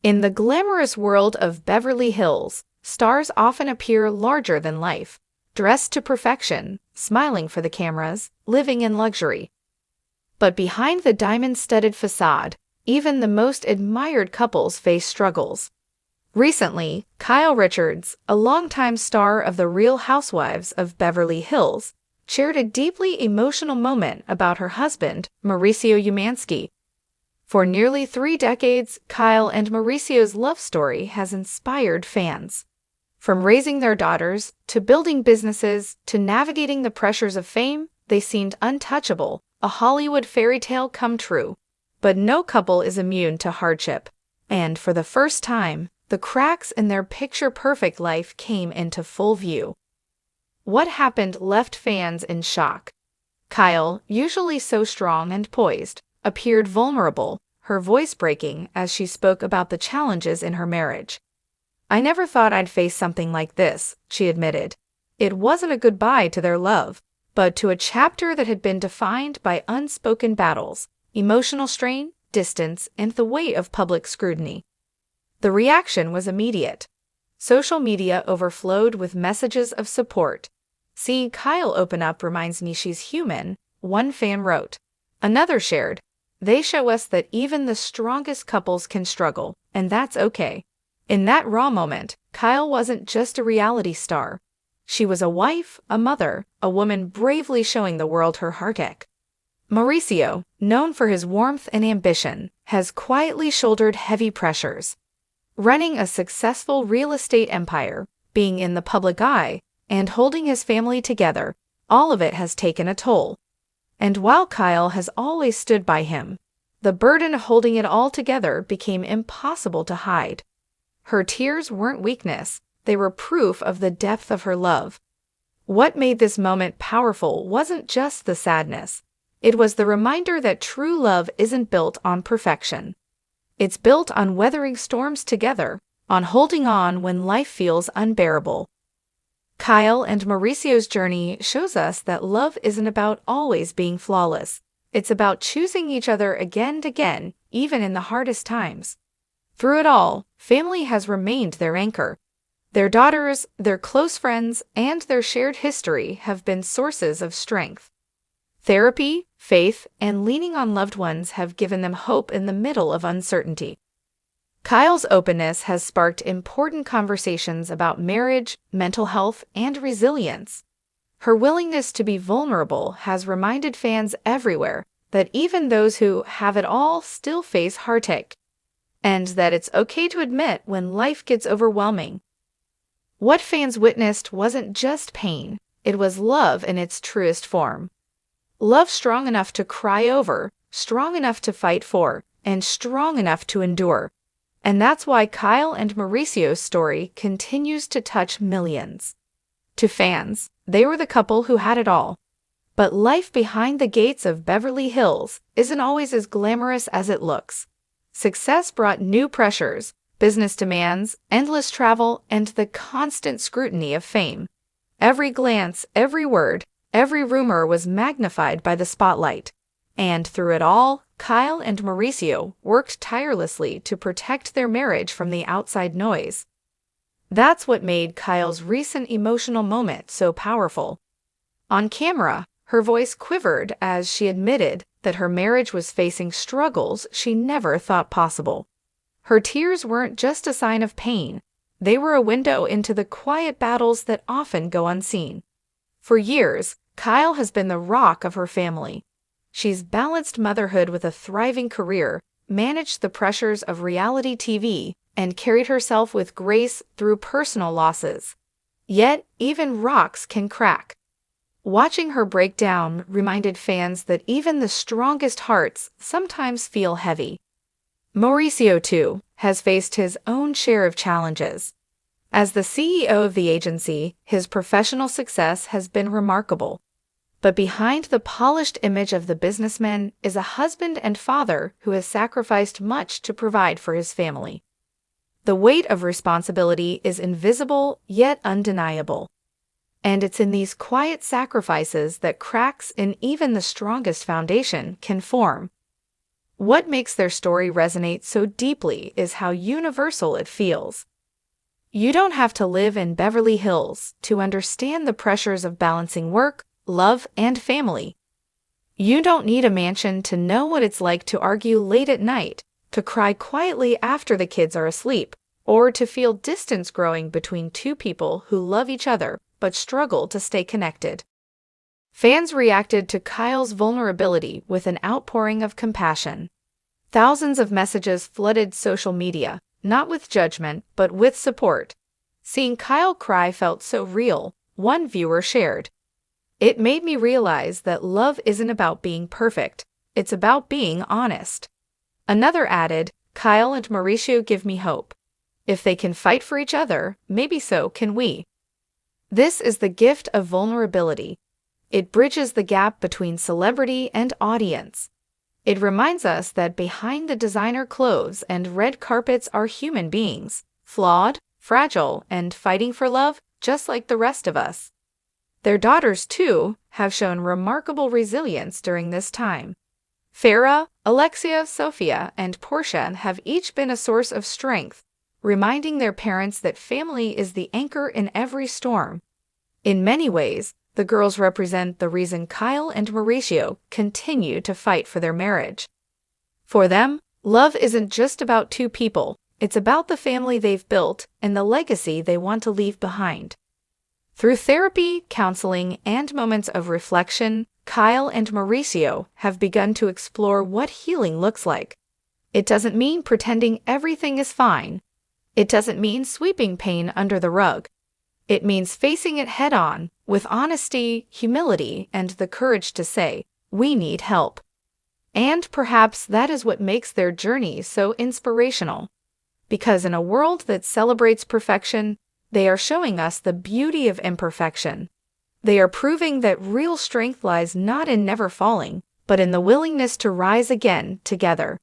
In the glamorous world of Beverly Hills, stars often appear larger than life, dressed to perfection, smiling for the cameras, living in luxury. But behind the diamond-studded facade, even the most admired couples face struggles. Recently, Kyle Richards, a longtime star of The Real Housewives of Beverly Hills, shared a deeply emotional moment about her husband, Mauricio Umansky. For nearly 3 decades, Kyle and Mauricio's love story has inspired fans. From raising their daughters, to building businesses, to navigating the pressures of fame, they seemed untouchable, a Hollywood fairy tale come true. But no couple is immune to hardship. And for the first time, the cracks in their picture-perfect life came into full view. What happened left fans in shock. Kyle, usually so strong and poised, appeared vulnerable, her voice breaking as she spoke about the challenges in her marriage. "I never thought I'd face something like this," she admitted. It wasn't a goodbye to their love, but to a chapter that had been defined by unspoken battles, emotional strain, distance, and the weight of public scrutiny. The reaction was immediate. Social media overflowed with messages of support. "Seeing Kyle open up reminds me she's human," one fan wrote. Another shared, "They show us that even the strongest couples can struggle, and that's okay." In that raw moment, Kyle wasn't just a reality star. She was a wife, a mother, a woman bravely showing the world her heartache. Mauricio, known for his warmth and ambition, has quietly shouldered heavy pressures. Running a successful real estate empire, being in the public eye, and holding his family together, all of it has taken a toll. And while Kyle has always stood by him, the burden of holding it all together became impossible to hide. Her tears weren't weakness, they were proof of the depth of her love. What made this moment powerful wasn't just the sadness. It was the reminder that true love isn't built on perfection. It's built on weathering storms together, on holding on when life feels unbearable. Kyle and Mauricio's journey shows us that love isn't about always being flawless. It's about choosing each other again and again, even in the hardest times. Through it all, family has remained their anchor. Their daughters, their close friends, and their shared history have been sources of strength. Therapy, faith, and leaning on loved ones have given them hope in the middle of uncertainty. Kyle's openness has sparked important conversations about marriage, mental health, and resilience. Her willingness to be vulnerable has reminded fans everywhere that even those who have it all still face heartache, and that it's okay to admit when life gets overwhelming. What fans witnessed wasn't just pain, it was love in its truest form. Love strong enough to cry over, strong enough to fight for, and strong enough to endure. And that's why Kyle and Mauricio's story continues to touch millions. To fans, they were the couple who had it all. But life behind the gates of Beverly Hills isn't always as glamorous as it looks. Success brought new pressures, business demands, endless travel, and the constant scrutiny of fame. Every glance, every word, every rumor was magnified by the spotlight. And through it all, Kyle and Mauricio worked tirelessly to protect their marriage from the outside noise. That's what made Kyle's recent emotional moment so powerful. On camera, her voice quivered as she admitted that her marriage was facing struggles she never thought possible. Her tears weren't just a sign of pain, they were a window into the quiet battles that often go unseen. For years, Kyle has been the rock of her family. She's balanced motherhood with a thriving career, managed the pressures of reality TV, and carried herself with grace through personal losses. Yet, even rocks can crack. Watching her break down reminded fans that even the strongest hearts sometimes feel heavy. Mauricio, too, has faced his own share of challenges. As the CEO of the agency, his professional success has been remarkable. But behind the polished image of the businessman is a husband and father who has sacrificed much to provide for his family. The weight of responsibility is invisible yet undeniable. And it's in these quiet sacrifices that cracks in even the strongest foundation can form. What makes their story resonate so deeply is how universal it feels. You don't have to live in Beverly Hills to understand the pressures of balancing work, love, and family. You don't need a mansion to know what it's like to argue late at night, to cry quietly after the kids are asleep, or to feel distance growing between two people who love each other but struggle to stay connected. Fans reacted to Kyle's vulnerability with an outpouring of compassion. Thousands of messages flooded social media, not with judgment, but with support. Seeing Kyle cry felt so real, one viewer shared. It made me realize that love isn't about being perfect, it's about being honest. Another added, Kyle and Mauricio give me hope. If they can fight for each other, maybe so can we. This is the gift of vulnerability. It bridges the gap between celebrity and audience. It reminds us that behind the designer clothes and red carpets are human beings, flawed, fragile, and fighting for love just like the rest of us. Their daughters, too, have shown remarkable resilience during this time. Farah, Alexia, Sophia, and Portia have each been a source of strength, reminding their parents that family is the anchor in every storm. In many ways, the girls represent the reason Kyle and Mauricio continue to fight for their marriage. For them, love isn't just about two people, it's about the family they've built and the legacy they want to leave behind. Through therapy, counseling, and moments of reflection, Kyle and Mauricio have begun to explore what healing looks like. It doesn't mean pretending everything is fine. It doesn't mean sweeping pain under the rug. It means facing it head-on, with honesty, humility, and the courage to say, we need help. And perhaps that is what makes their journey so inspirational. Because in a world that celebrates perfection, they are showing us the beauty of imperfection. They are proving that real strength lies not in never falling, but in the willingness to rise again together.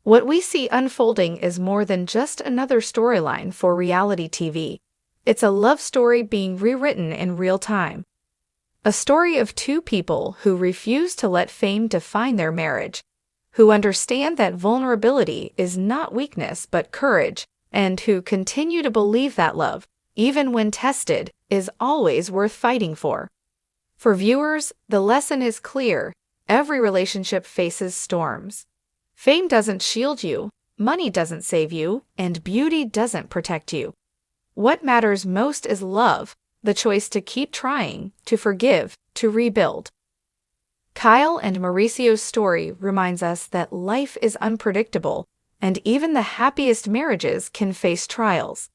What we see unfolding is more than just another storyline for reality TV. It's a love story being rewritten in real time. A story of two people who refuse to let fame define their marriage, who understand that vulnerability is not weakness but courage, and who continue to believe that love, even when tested, is always worth fighting for. For viewers, the lesson is clear. Every relationship faces storms. Fame doesn't shield you, money doesn't save you, and beauty doesn't protect you. What matters most is love, the choice to keep trying, to forgive, to rebuild. Kyle and Mauricio's story reminds us that life is unpredictable, and even the happiest marriages can face trials.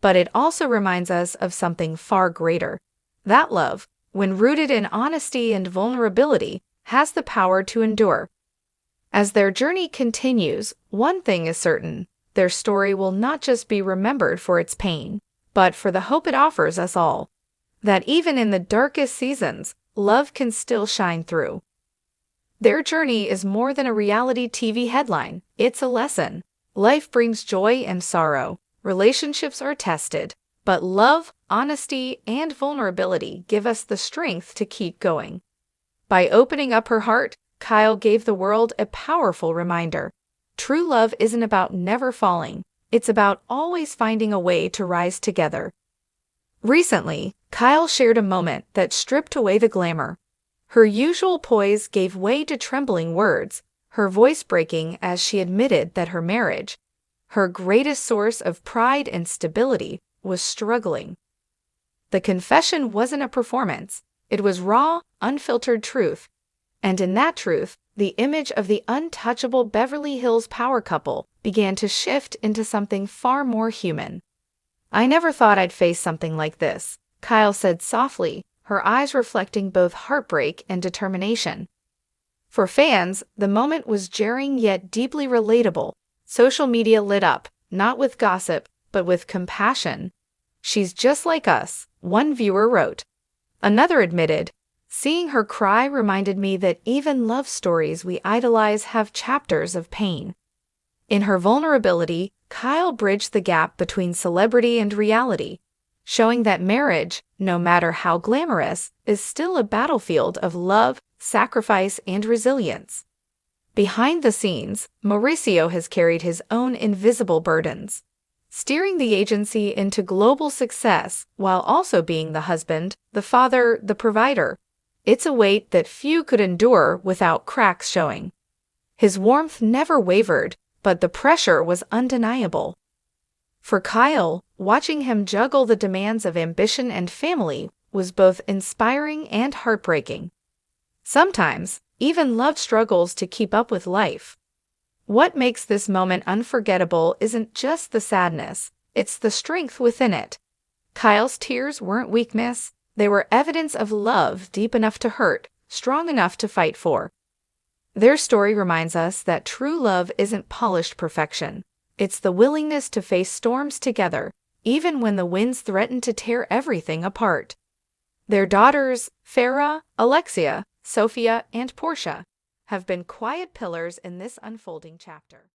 But it also reminds us of something far greater. That love, when rooted in honesty and vulnerability, has the power to endure. As their journey continues, one thing is certain. Their story will not just be remembered for its pain, but for the hope it offers us all. That even in the darkest seasons, love can still shine through. Their journey is more than a reality TV headline, it's a lesson. Life brings joy and sorrow, relationships are tested, but love, honesty, and vulnerability give us the strength to keep going. By opening up her heart, Kyle gave the world a powerful reminder. True love isn't about never falling, it's about always finding a way to rise together. Recently, Kyle shared a moment that stripped away the glamour. Her usual poise gave way to trembling words, her voice breaking as she admitted that her marriage, her greatest source of pride and stability, was struggling. The confession wasn't a performance, it was raw, unfiltered truth. And in that truth, the image of the untouchable Beverly Hills power couple began to shift into something far more human. I never thought I'd face something like this, Kyle said softly, her eyes reflecting both heartbreak and determination. For fans, the moment was jarring yet deeply relatable. Social media lit up, not with gossip, but with compassion. She's just like us, one viewer wrote. Another admitted, seeing her cry reminded me that even love stories we idolize have chapters of pain. In her vulnerability, Kyle bridged the gap between celebrity and reality, showing that marriage, no matter how glamorous, is still a battlefield of love, sacrifice, and resilience. Behind the scenes, Mauricio has carried his own invisible burdens, steering the agency into global success while also being the husband, the father, the provider. It's a weight that few could endure without cracks showing. His warmth never wavered, but the pressure was undeniable. For Kyle, watching him juggle the demands of ambition and family was both inspiring and heartbreaking. Sometimes, even love struggles to keep up with life. What makes this moment unforgettable isn't just the sadness, it's the strength within it. Kyle's tears weren't weakness, they were evidence of love deep enough to hurt, strong enough to fight for. Their story reminds us that true love isn't polished perfection. It's the willingness to face storms together, even when the winds threaten to tear everything apart. Their daughters, Farah, Alexia, Sophia, and Portia, have been quiet pillars in this unfolding chapter.